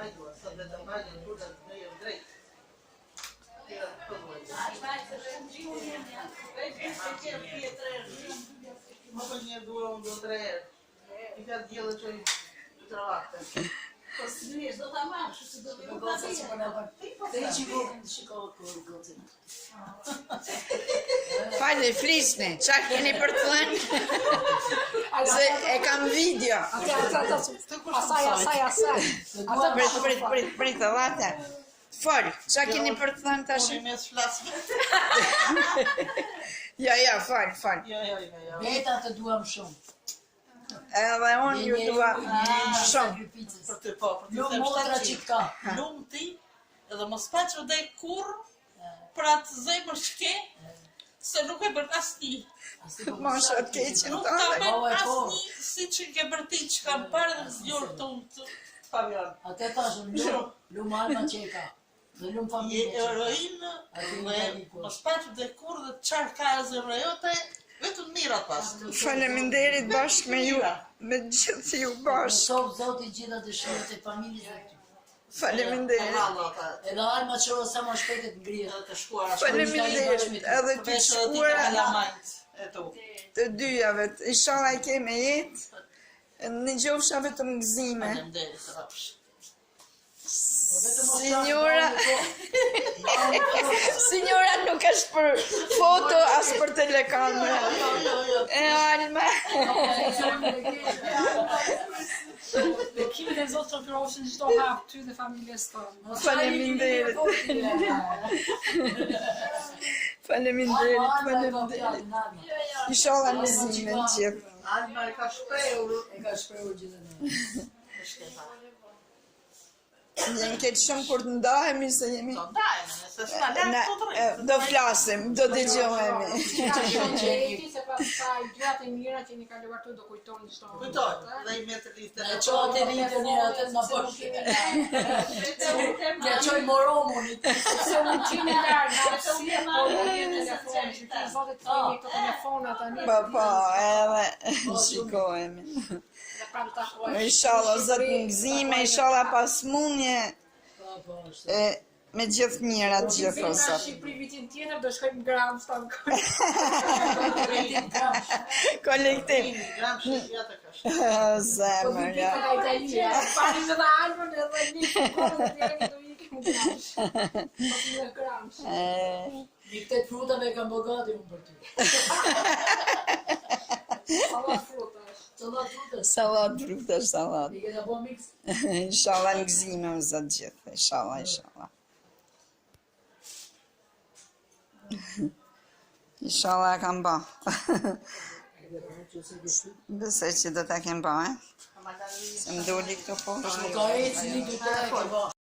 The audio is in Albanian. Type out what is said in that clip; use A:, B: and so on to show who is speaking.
A: vajzua, sa dhe të vajzua në burda të me jenë drejt. Tira të përvojnë. Më për një dua unë do 3 herë. I ka djellë që i travakte.
B: Po së njësh do t'a marrë, që se do t'i nuk t'a bërë. Dhe i shiko kërë gocin.
C: Falë, flisni, qa keni për të thënë? Se e kam video.
B: Asaj.
C: Prit, vate. Falë, qa keni për të thënë tash?
A: Unë i mes flasme.
C: Ja, falë.
A: Ja.
B: Beta të duam shumë.
C: Edhe unë ju dua shumë.
A: Për të po, për të
B: Lumë motra që ka.
A: Lumë ti, edhe mos pa që dhe kur, për atë zemër që ke, se nuk e bërë asni.
C: Mosha të keqen
A: Nuk
C: të
A: ka
C: ndë.
A: bërë asni, si që ke bërë ti që kam parë dhe zgjurë të unë të Fabian.
B: Ate tashëm, lumë alma që e ka. Dhe lumë
A: Je
B: familje që ka.
A: eroinë, dhe mos pa që dhe kur dhe qarë ka e zemër jote, vetëm mirat pas.
C: Faleminderit bashkë me ju, me gjithë ju
B: Në
C: bashkë.
B: sovë zoti gjitha dëshirët e familjes dhe ty.
C: Faleminderit.
B: Edhe alma që sa më shpejtet ngrihet.
A: Edhe të shkuara
C: Faleminderit edhe të shkuara të dyjave. Inshallah i keme jetë, në gjofsha vetëm gëzime. Signora nuk është për foto, as për telekamera. E Alma.
D: Dhe kimi dhe zotë të piroshin qdo hap ty dhe familjes tonë.
C: Faleminderit. Faleminderit. Inshallah në gëzime në gjithë.
A: Alma e ka shprehur.
B: E ka shprehur gjithë ne.
C: Jemi këtë shumë kur të ndahemi se jemi...
A: Do ndajme, nëse s'ka lërë të drejtë.
C: Do flasim, do dëgjohemi.
D: Se pas taj gjatë e mira që një kaluar tu do kujtoni qëto.
A: Kujtoj, dhe i me të liste.
B: E qote rritën një atë në bërshë. Kja qoj moromunit.
D: Se unë qini larë, në si po jetë telefon, që të zote të kemi këto telefonat tani.
C: Po, edhe shikohemi. Inshallah, zot në gëzime, inshallah pas mundje, me gjithë mirat gjithë o zot.
D: Shqipëri vitin tjetër do shkojmë gram stan.
C: Kolektiv.
A: Gram shqipja të ka
C: Zemër, ja.
D: Pari që dhe albën edhe një kohë të do ikim gram.
B: Një këtë frutave kam bogati unë për ty.
D: Salat frutash.
B: Salat frutash.
C: Salat, frutash, salat.
B: I këta po mix?
C: Inshallah në gëzime o zot gjithë, inshallah. Inshallah e kam ba. Besoj që do ta kem ba, Se më doli këto po.
B: Ka e cili këtë e ke ba.